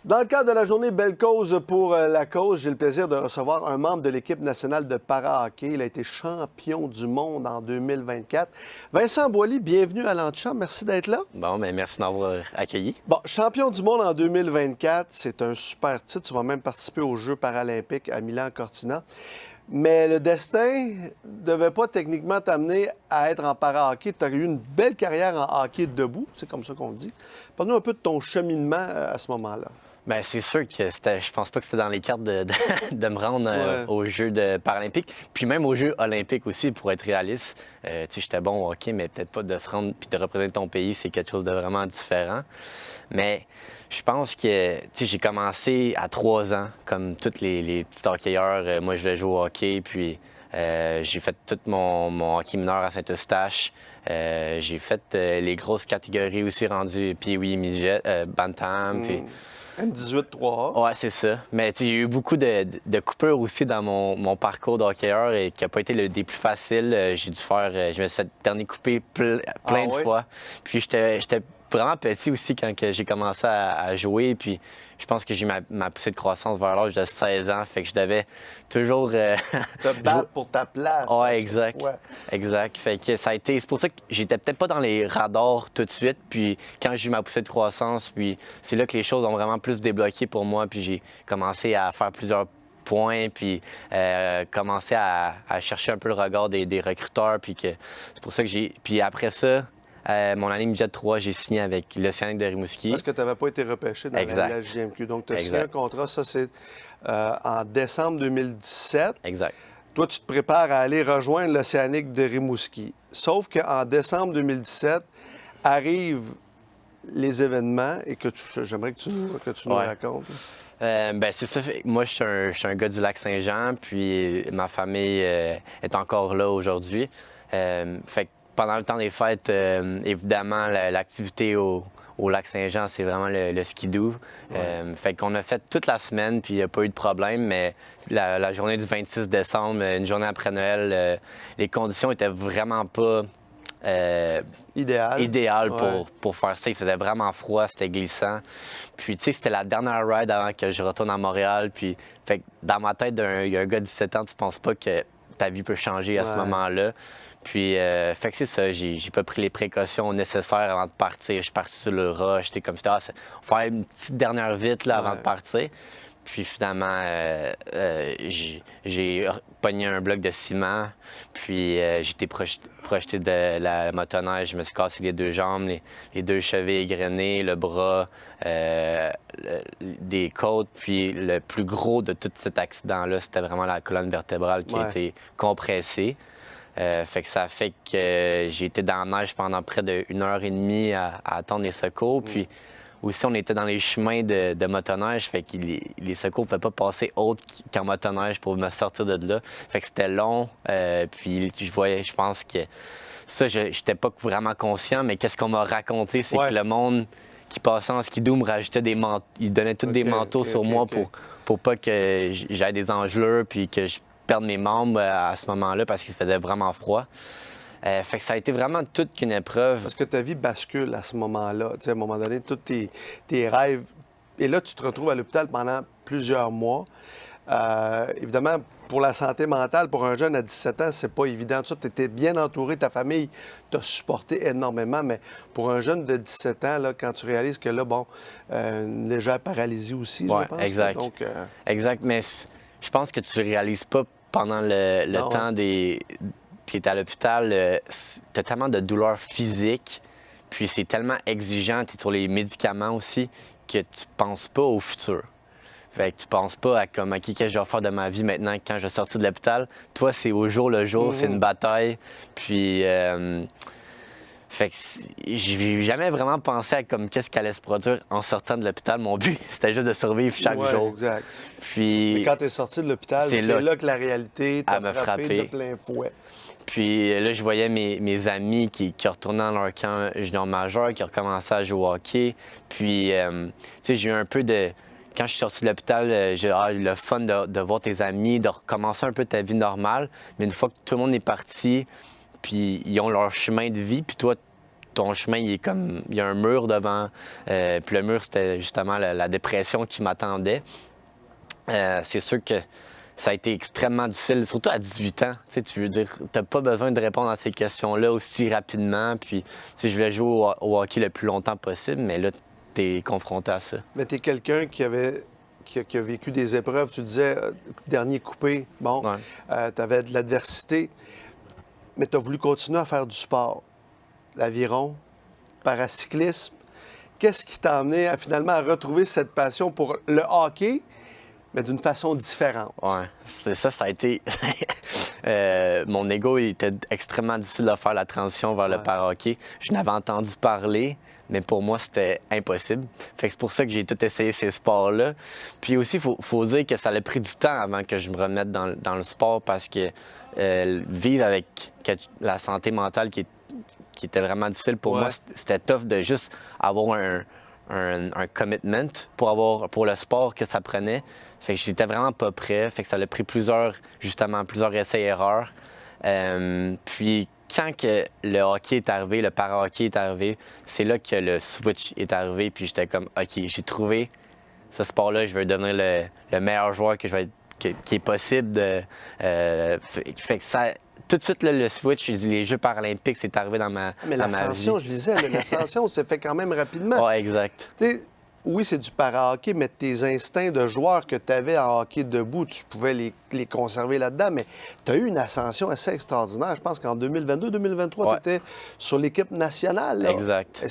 Dans le cadre de la journée Belle cause pour la cause, j'ai le plaisir de recevoir un membre de l'équipe nationale de para-hockey. Il a été champion du monde en 2024. Vincent Boily, bienvenue à l'Antichambre. Merci d'être là. Bon, mais merci de m'avoir accueilli. Bon, champion du monde en 2024, c'est un super titre. Tu vas même participer aux Jeux paralympiques à Milan-Cortina. Mais le destin ne devait pas techniquement t'amener à être en para-hockey. Tu as eu une belle carrière en hockey debout, c'est comme ça qu'on dit. Parle-nous un peu de ton cheminement à ce moment-là. Bien, c'est sûr que je pense pas que c'était dans les cartes de me rendre aux Jeux paralympiques, puis même aux Jeux olympiques aussi, pour être réaliste. Tu sais, j'étais bon au hockey, mais peut-être pas de se rendre puis de représenter ton pays, c'est quelque chose de vraiment différent. Mais je pense que, tu sais, j'ai commencé à 3 ans, comme tous les petits hockeyeurs. Moi, je voulais jouer au hockey, puis j'ai fait tout mon hockey mineur à Saint-Eustache. J'ai fait les grosses catégories aussi rendues, puis oui, midget, bantam, puis... M18-3A. Ouais, c'est ça. Mais j'ai eu beaucoup de coupures aussi dans mon parcours de hockeyeur et qui n'a pas été des plus faciles. J'ai dû faire... je me suis fait dernier couper plein de fois. Puis j'étais vraiment petit aussi quand j'ai commencé à jouer. Puis je pense que j'ai eu ma poussée de croissance vers l'âge de 16 ans. Fait que je devais toujours... te battre pour ta place. Ouais, exact. Exact. Fait que ça a été... C'est pour ça que j'étais peut-être pas dans les radars tout de suite. Puis quand j'ai eu ma poussée de croissance, puis c'est là que les choses ont vraiment plus débloqué pour moi. Puis j'ai commencé à faire plusieurs points, puis commencer à chercher un peu le regard des recruteurs. Puis que c'est pour ça que j'ai... Puis après ça... mon année midget 3, j'ai signé avec l'Océanique de Rimouski. Parce que tu n'avais pas été repêché dans la JMQ. Donc, tu as signé un contrat, ça c'est en décembre 2017. Exact. Toi, tu te prépares à aller rejoindre l'Océanique de Rimouski. Sauf qu'en décembre 2017, arrivent les événements et que j'aimerais que tu nous racontes. Ben c'est ça. Moi, je suis un gars du Lac-Saint-Jean, puis ma famille est encore là aujourd'hui. Fait que pendant le temps des fêtes, évidemment, l'activité au Lac-Saint-Jean, c'est vraiment le skidoo. Fait qu'on a fait toute la semaine, puis il n'y a pas eu de problème, mais la journée du 26 décembre, une journée après Noël, les conditions étaient vraiment pas idéales pour faire ça. Il faisait vraiment froid, c'était glissant. Puis, tu sais, c'était la dernière ride avant que je retourne à Montréal. Puis, fait que dans ma tête, d'un gars de 17 ans, tu penses pas que ta vie peut changer à ce moment-là. Puis, fait que c'est ça, j'ai pas pris les précautions nécessaires avant de partir. Je suis parti sur le rush, j'étais comme ça, faire une petite dernière vite là, avant de partir. Puis finalement, j'ai pogné un bloc de ciment, puis j'ai été projeté de la motoneige. Je me suis cassé les 2 jambes, les 2 chevilles égrenées, le bras, des côtes. Puis le plus gros de tout cet accident-là, c'était vraiment la colonne vertébrale qui a été compressée. Fait que ça fait que j'ai été dans la neige pendant près d'1 heure et demie à attendre les secours. Puis aussi, on était dans les chemins de motoneige, fait que les secours ne pouvaient pas passer autre qu'en motoneige pour me sortir de là. Fait que c'était long. Puis je pense que ça, je n'étais pas vraiment conscient, mais qu'est-ce qu'on m'a raconté, c'est que le monde qui passait en skidoo me rajoutait des manteaux. Ils donnaient tous des manteaux sur moi pour pas que j'aie des engelures puis que je perdre mes membres à ce moment-là parce qu'il faisait vraiment froid. Fait que ça a été vraiment toute qu'une épreuve. Parce que ta vie bascule à ce moment-là. Tu sais, à un moment donné, tous tes rêves... Et là, tu te retrouves à l'hôpital pendant plusieurs mois. Évidemment, pour la santé mentale, pour un jeune à 17 ans, c'est pas évident. Tu étais bien entouré, ta famille t'a supporté énormément, mais pour un jeune de 17 ans, là, quand tu réalises que là, une légère paralysie aussi, je pense. Exact. Donc, exact, mais je pense que tu ne réalises pas pendant le temps qui est à l'hôpital, tu as tellement de douleurs physiques, puis c'est tellement exigeant, tu es sur les médicaments aussi, que tu penses pas au futur. Fait que tu penses pas à comme, qu'est-ce que je vais faire de ma vie maintenant quand je vais sortir de l'hôpital. Toi, c'est au jour le jour, c'est une bataille. Puis, fait que j'ai jamais vraiment pensé à comme qu'est-ce qui allait se produire en sortant de l'hôpital. Mon but, c'était juste de survivre chaque jour. Exact. Puis, mais quand tu es sorti de l'hôpital, c'est là que la réalité t'a frappé de plein fouet. Puis là, je voyais mes amis qui retournaient dans leur camp junior majeur, qui recommençaient à jouer au hockey. Puis, tu sais, j'ai eu un peu de... Quand je suis sorti de l'hôpital, j'ai eu le fun de voir tes amis, de recommencer un peu ta vie normale. Mais une fois que tout le monde est parti, puis ils ont leur chemin de vie, puis toi, ton chemin, il y a un mur devant. Puis le mur, c'était justement la dépression qui m'attendait. C'est sûr que ça a été extrêmement difficile, surtout à 18 ans. Tu veux dire, tu n'as pas besoin de répondre à ces questions-là aussi rapidement. Puis, je voulais jouer au hockey le plus longtemps possible, mais là, tu es confronté à ça. Mais tu es quelqu'un qui a vécu des épreuves. Tu disais, dernier coupé, bon, Ouais. tu avais de l'adversité, mais tu as voulu continuer à faire du sport. L'aviron, paracyclisme. Qu'est-ce qui t'a amené finalement à retrouver cette passion pour le hockey, mais d'une façon différente? Ouais, c'est ça, ça a été... mon ego, il était extrêmement difficile de faire la transition vers le para-hockey. Je n'avais entendu parler, mais pour moi, c'était impossible. Fait que c'est pour ça que j'ai tout essayé ces sports-là. Puis aussi, il faut dire que ça a pris du temps avant que je me remette dans le sport parce que vivre avec la santé mentale qui était vraiment difficile pour moi, c'était tough de juste avoir un commitment pour le sport que ça prenait. Fait que j'étais vraiment pas prêt. Fait que ça a pris plusieurs essais-erreurs. Puis quand que le hockey est arrivé, le para-hockey est arrivé, c'est là que le switch est arrivé. Puis j'étais comme, OK, j'ai trouvé ce sport-là, je vais devenir le meilleur joueur qui est possible. Fait que ça... Tout de suite, là, le switch, les Jeux paralympiques, c'est arrivé dans ma vie. Mais l'ascension, je disais, l'ascension s'est fait quand même rapidement. Oui, exact. T'sais, oui, c'est du para-hockey, mais tes instincts de joueur que tu avais en hockey debout, tu pouvais les conserver là-dedans. Mais tu as eu une ascension assez extraordinaire. Je pense qu'en 2022-2023, tu étais sur l'équipe nationale. Là. Exact. Et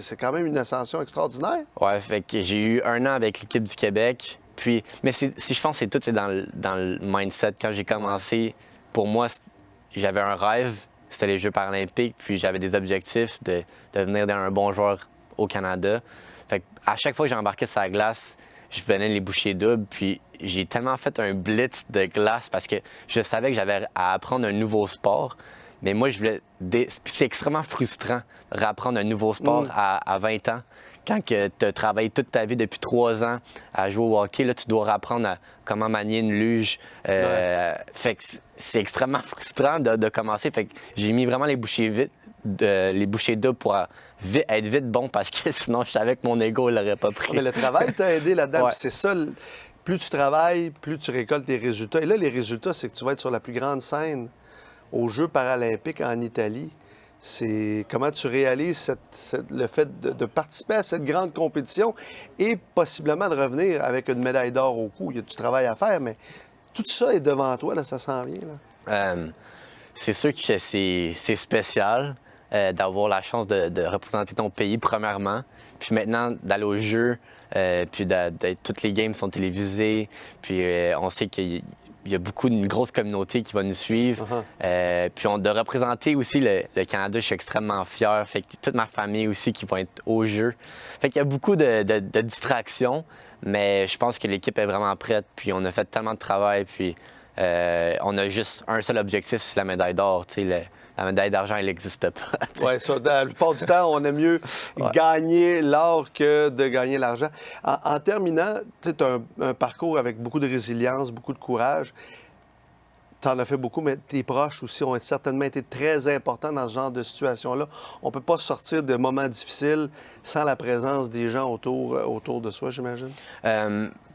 c'est quand même une ascension extraordinaire. Oui, fait que j'ai eu 1 an avec l'équipe du Québec. Puis, mais si je pense que c'est dans le mindset. Quand j'ai commencé, pour moi, j'avais un rêve, c'était les Jeux paralympiques, puis j'avais des objectifs de devenir un bon joueur au Canada. Fait à chaque fois que j'embarquais sur la glace, je venais les bouchées doubles, puis j'ai tellement fait un blitz de glace parce que je savais que j'avais à apprendre un nouveau sport, mais moi, je voulais... Puis c'est extrêmement frustrant de réapprendre un nouveau sport à 20 ans. Quand tu as travaillé toute ta vie depuis 3 ans à jouer au hockey, là, tu dois apprendre comment manier une luge. Fait que c'est extrêmement frustrant de commencer. Fait que j'ai mis vraiment les bouchées doubles pour être vite bon parce que sinon, je savais que mon ego ne l'aurait pas pris. Mais le travail t'a aidé là-dedans. C'est ça, plus tu travailles, plus tu récoltes tes résultats. Et là, les résultats, c'est que tu vas être sur la plus grande scène aux Jeux paralympiques en Italie. C'est comment tu réalises le fait de participer à cette grande compétition et possiblement de revenir avec une médaille d'or au cou. Il y a du travail à faire, mais tout ça est devant toi, là, ça s'en vient. Là. C'est sûr que c'est spécial d'avoir la chance de représenter ton pays, premièrement. Puis maintenant, d'aller aux Jeux, puis toutes les games sont télévisées. Puis on sait qu'il y a une grosse communauté qui va nous suivre. Puis de représenter aussi le Canada, je suis extrêmement fier. Fait que toute ma famille aussi qui va être aux Jeux. Fait qu'il y a beaucoup de distractions, mais je pense que l'équipe est vraiment prête. Puis on a fait tellement de travail. Puis on a juste un seul objectif, c'est la médaille d'or. La médaille d'argent, elle n'existe pas. Oui, ça, la plupart du temps, on aime mieux gagner l'or que de gagner l'argent. En terminant, tu as un parcours avec beaucoup de résilience, beaucoup de courage. Tu en as fait beaucoup, mais tes proches aussi ont certainement été très importants dans ce genre de situation-là. On ne peut pas sortir de moments difficiles sans la présence des gens autour de soi, j'imagine.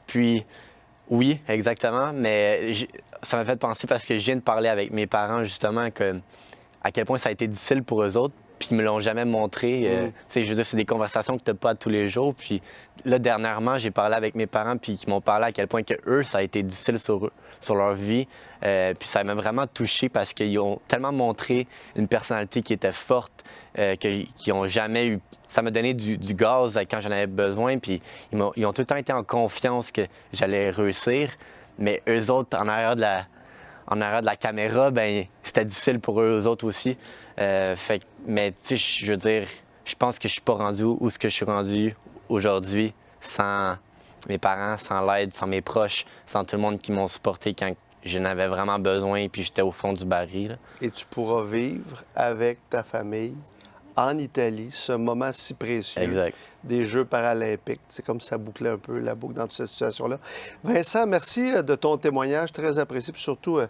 Puis, oui, exactement, mais ça m'a fait penser parce que je viens de parler avec mes parents, justement, à quel point ça a été difficile pour eux autres, puis ils me l'ont jamais montré. Je veux dire, c'est des conversations que tu n'as pas tous les jours. Puis là, dernièrement, j'ai parlé avec mes parents, puis ils m'ont parlé à quel point que eux, ça a été difficile sur eux, sur leur vie. Puis ça m'a vraiment touché parce qu'ils ont tellement montré une personnalité qui était forte, qu'ils n'ont jamais eu... Ça m'a donné du gaz quand j'en avais besoin, puis ils ont tout le temps été en confiance que j'allais réussir. Mais eux autres, en arrière de la caméra, ben c'était difficile pour eux autres aussi. Mais tu sais, je veux dire, je pense que je suis pas rendu où ce que je suis rendu aujourd'hui sans mes parents, sans l'aide, sans mes proches, sans tout le monde qui m'ont supporté quand je n'avais vraiment besoin puis j'étais au fond du baril. Et tu pourras vivre avec ta famille en Italie ce moment si précieux des Jeux paralympiques. C'est comme ça bouclait un peu la boucle dans toute cette situation-là. Vincent, merci de ton témoignage, très apprécié, puis surtout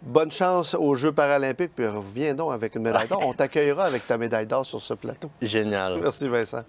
Bonne chance aux Jeux paralympiques, puis reviens donc avec une médaille d'or. On t'accueillera avec ta médaille d'or sur ce plateau. Génial. Merci, Vincent.